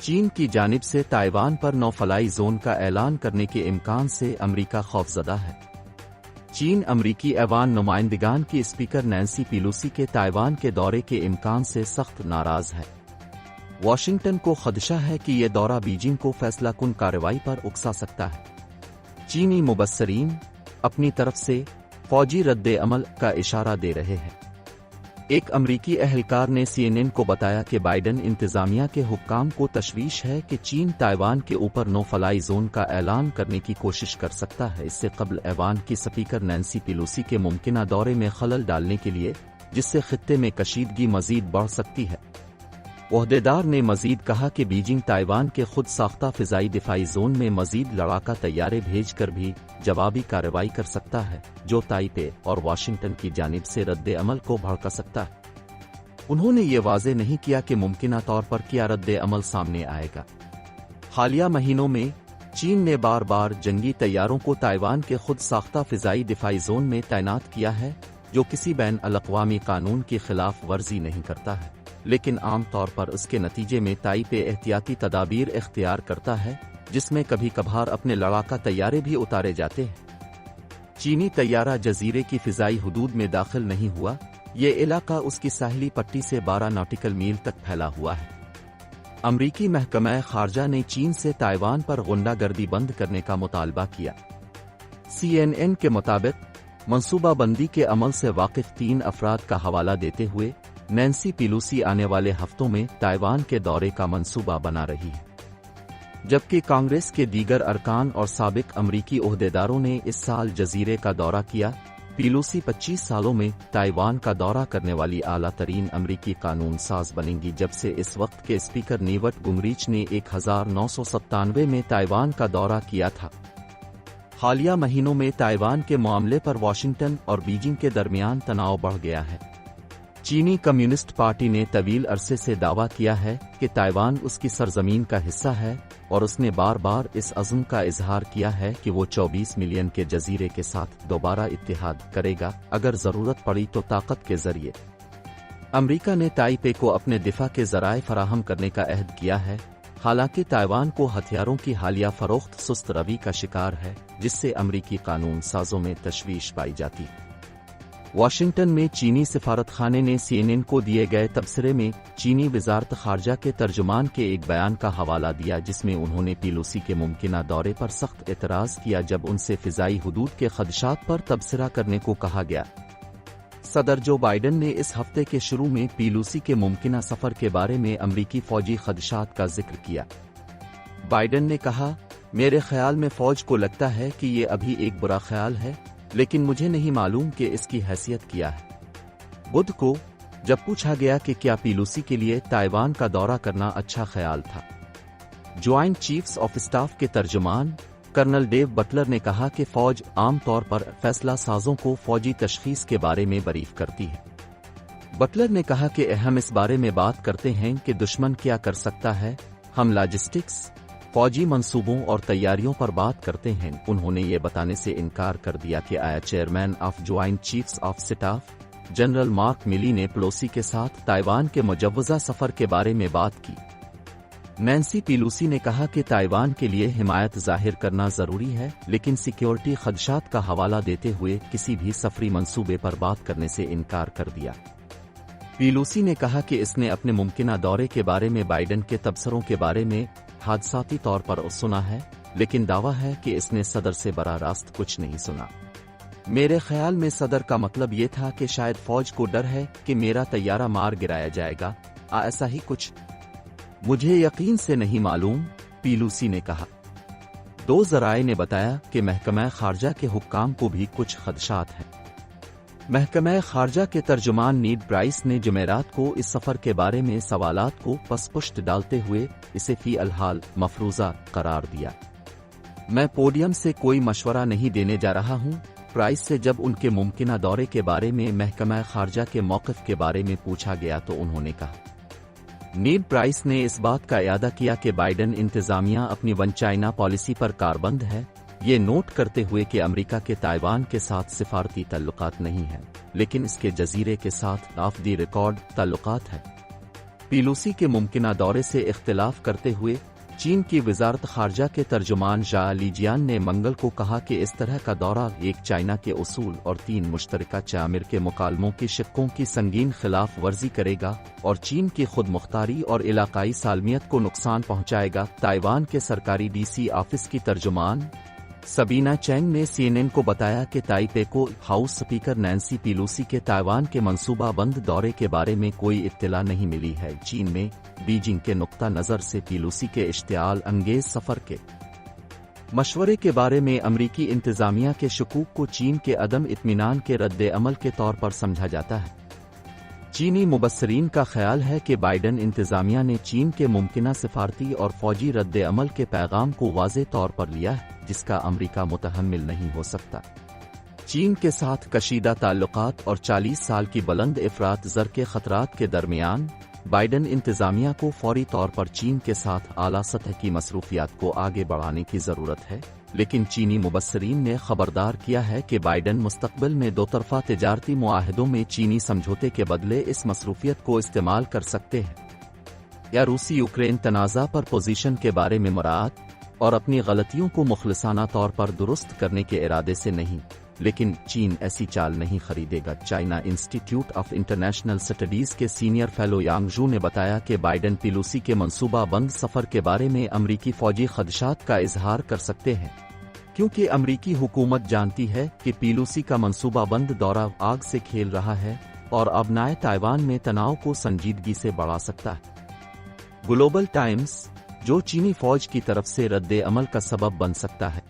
चीन की जानिब से ताइवान पर नो फ्लाई जोन का ऐलान करने के इम्कान से अमेरिका खौफजदा है। चीन अमरीकी ऐवान नुमाइंदगान की स्पीकर नैन्सी पेलोसी के ताइवान के दौरे के इम्कान से सख्त नाराज है। वाशिंगटन को खदशा है कि यह दौरा बीजिंग को फैसलाकुन कार्रवाई पर उकसा सकता है। चीनी मुबस्सरीन अपनी तरफ से फौजी रद्दे अमल का इशारा दे रहे हैं। एक अमरीकी अहलकार ने CNN को बताया कि बाइडन इंतजामिया के हुक्काम को तशवीश है कि चीन ताइवान के ऊपर नो फ्लाई जोन का ऐलान करने की कोशिश कर सकता है, इससे कबल ऐवान की स्पीकर नैन्सी पेलोसी के मुमकिना दौरे में खलल डालने के लिए, जिससे खित्ते में कशीदगी मजीद बढ़ सकती है। ओहदेदार ने मजीद कहा कि बीजिंग ताइवान के खुद साख्ता फिजाई दिफाई जोन में मजीद लड़ाका तैयारे भेजकर भी जवाबी कार्रवाई कर सकता है, जो ताइपे और वाशिंगटन की जानिब से रद्दे अमल को भड़का सकता है। उन्होंने ये वाजे नहीं किया कि मुमकिना तौर पर क्या रद्दे अमल सामने आएगा। हालिया महीनों में चीन ने बार बार जंगी तैयारों को ताइवान के खुद साख्ता फिजाई दिफाई जोन में तैनात किया है, जो किसी बैन अल-अक़वामी कानून की खिलाफ वर्जी नहीं करता है, लेकिन आम तौर पर उसके नतीजे में ताइपे एहतियाती तदाबीर इख्तियार करता है, जिसमें कभी कभार अपने लड़ाका तैयारे भी उतारे जाते हैं। चीनी तैयारा जजीरे की फिजाई हुदूद में दाखिल नहीं हुआ। ये इलाका उसकी साहिली पट्टी से 12 नॉटिकल मील तक फैला हुआ है। अमरीकी महकमा खारजा ने चीन से ताइवान पर गुंडागर्दी बंद करने का मुतालबा किया। CNN के मुताबिक मंसूबाबंदी के अमल से वाकिफ 3 अफराद का हवाला देते हुए नैन्सी पेलोसी आने वाले हफ्तों में ताइवान के दौरे का मंसूबा बना रही है, जबकि कांग्रेस के दीगर अरकान और साबिक अमरीकी ओहदेदारों ने इस साल जजीरे का दौरा किया। पेलोसी 25 सालों में ताइवान का दौरा करने वाली आला तरीन अमरीकी कानून साज बनेंगी, जब से इस वक्त के स्पीकर न्यूट गिंगरिच ने 1997 में ताइवान का दौरा किया था। हालिया महीनों में ताइवान के मामले पर वाशिंगटन और बीजिंग के दरमियान तनाव बढ़ गया है। चीनी कम्युनिस्ट पार्टी ने तवील अरसे से दावा किया है कि ताइवान उसकी सरजमीन का हिस्सा है, और उसने बार बार इस अज़्म का इजहार किया है कि वो 24 मिलियन के जजीरे के साथ दोबारा इत्तेहाद करेगा, अगर जरूरत पड़ी तो ताकत के जरिए। अमरीका ने ताइपे को अपने दिफा के जराए फराहम करने का अहद किया है। हालांकि ताइवान को हथियारों की हालिया फरोख्त सुस्त रवि का शिकार है, जिससे अमरीकी कानून साजों में तशवीश पाई जाती है। वाशिंगटन में चीनी सिफारतखाने ने CNN को दिए गए तबसरे में चीनी वजारत खारजा के तर्जुमान के एक बयान का हवाला दिया, जिसमें उन्होंने पेलोसी के मुमकिना दौरे पर सख्त एतराज किया जब उनसे फिजाई हुदूद के खदशात पर तबसरा करने को कहा गया। सदर जो बाइडन ने इस हफ्ते के शुरू में पेलोसी के मुमकिना सफर के बारे में अमरीकी फौजी खदशात का जिक्र किया। बाइडन ने कहा, मेरे ख्याल में फौज को लगता है कि ये अभी एक बुरा ख्याल है, लेकिन मुझे नहीं मालूम कि इसकी हैसियत क्या है। बुध को जब पूछा गया कि क्या पेलोसी के लिए ताइवान का दौरा करना अच्छा ख्याल था, ज्वाइंट चीफ्स ऑफ स्टाफ के तर्जुमान कर्नल डेव बटलर ने कहा कि फौज आम तौर पर फैसला साजों को फौजी तशखीस के बारे में बरीफ करती है। बटलर ने कहा कि हम इस बारे में बात करते हैं कि दुश्मन क्या कर सकता है, हम लॉजिस्टिक्स, फौजी मंसूबों और तैयारियों पर बात करते हैं। उन्होंने ये बताने से इनकार कर दिया कि आया chairman of joint chiefs of staff general mark मिली ने पेलोसी के साथ ताइवान के मुजव्वजा सफर के बारे में बात की। नैन्सी पेलोसी ने कहा कि ताइवान के लिए हिमायत जाहिर करना जरूरी है, लेकिन सिक्योरिटी खदशात का हवाला देते हुए किसी भी सफरी मंसूबे पर बात करने से इनकार कर दिया। पेलोसी ने कहा कि इसने अपने मुमकिना दौरे के बारे में बाइडन के तबसरों के बारे में हादसाती तौर पर सुना है, लेकिन दावा है कि इसने सदर से बराह रास्त कुछ नहीं सुना। मेरे ख्याल में सदर का मतलब ये था कि शायद फौज को डर है कि मेरा तैयारा मार गिराया जाएगा, ऐसा ही कुछ। मुझे यकीन से नहीं मालूम, पेलोसी ने कहा। 2 ज़राए ने बताया कि महकमा खारजा के हुक्काम को भी कुछ खदशात हैं। महकमा खारजा के तर्जुमान नीड प्राइस ने जुमेरात को इस सफर के बारे में सवालात को पसपुश्त डालते हुए इसे फी अलहाल मफरूजा करार दिया। मैं पोडियम से कोई मशवरा नहीं देने जा रहा हूं। प्राइस से जब उनके मुमकिना दौरे के बारे में महकमा खारजा के मौक़िफ़ के बारे में पूछा गया तो उन्होंने कहा। नीड प्राइस ने इस बात का इयादा किया कि बाइडन इंतजामिया अपनी वन चाइना पॉलिसी पर कारबंद है, ये नोट करते हुए कि अमेरिका के ताइवान के साथ सिफारती ताल्लुकात नहीं हैं, लेकिन इसके जजीरे के साथ ऑफ द रिकॉर्ड ताल्लुकात है। पेलोसी के मुमकिना दौरे से इख्तिलाफ करते हुए चीन की वजारत खारजा के तर्जुमान ज़ा लीजियान ने मंगल को कहा कि इस तरह का दौरा एक चाइना के उसूल और 3 मुश्तरका चामिर के मुकालमों के शिक्कों की संगीन खिलाफ वर्जी करेगा और चीन की खुद मुख्तारी और इलाकाई सालमियत को नुकसान पहुंचाएगा। ताइवान के सरकारी डीसी ऑफिस की तर्जुमान सबीना चैंग ने CNN को बताया कि ताइपे को हाउस स्पीकर नैन्सी पेलोसी के ताइवान के मंसूबाबंद दौरे के बारे में कोई इत्तला नहीं मिली है। चीन में बीजिंग के नुक्ता नज़र से पेलोसी के इश्तियाल अंगेज सफर के मशवरे के बारे में अमरीकी इंतजामिया के शकूक को चीन के अदम इत्मीनान के रद्द अमल के तौर पर समझा जाता है। चीनी मुबस्सरीन का ख्याल है कि बाइडन इंतजामिया ने चीन के मुमकिना सिफारती और फौजी रद्द अमल के पैगाम को वाज़े तौर पर लिया है, जिसका अमरीका मुतहम्मिल नहीं हो सकता। चीन के साथ कशीदा ताल्लुकात और 40 साल की बुलंद इफरात ज़र के खतरात के दरमियान बाइडन इंतजामिया को फौरी तौर पर चीन के साथ आला सतह की मसरूफियात को आगे बढ़ाने की ज़रूरत है, लेकिन चीनी मुबस्सरीन ने खबरदार किया है कि बाइडन मुस्तकबिल में दो तरफा तिजारती मुआहदों में चीनी समझौते के बदले इस मसरूफियत को इस्तेमाल कर सकते हैं, या रूसी यूक्रेन तनाज़ा पर पोजीशन के बारे में मुराद और अपनी गलतियों को मुखलिसाना तौर पर दुरुस्त करने के इरादे से नहीं, लेकिन चीन ऐसी चाल नहीं खरीदेगा। China institute of international studies के सीनियर फेलो यांग जू ने बताया कि बाइडन पेलोसी के मंसूबाबंद सफर के बारे में अमरीकी फौजी खदशात का इजहार कर सकते हैं, क्योंकि अमरीकी हुकूमत जानती है कि पेलोसी का मंसूबाबंद दौरा आग से खेल रहा है और अब नए ताइवान में तनाव को संजीदगी से बढ़ा सकता है। ग्लोबल टाइम्स, जो चीनी फौज की तरफ से रद्द अमल का सबब बन सकता है।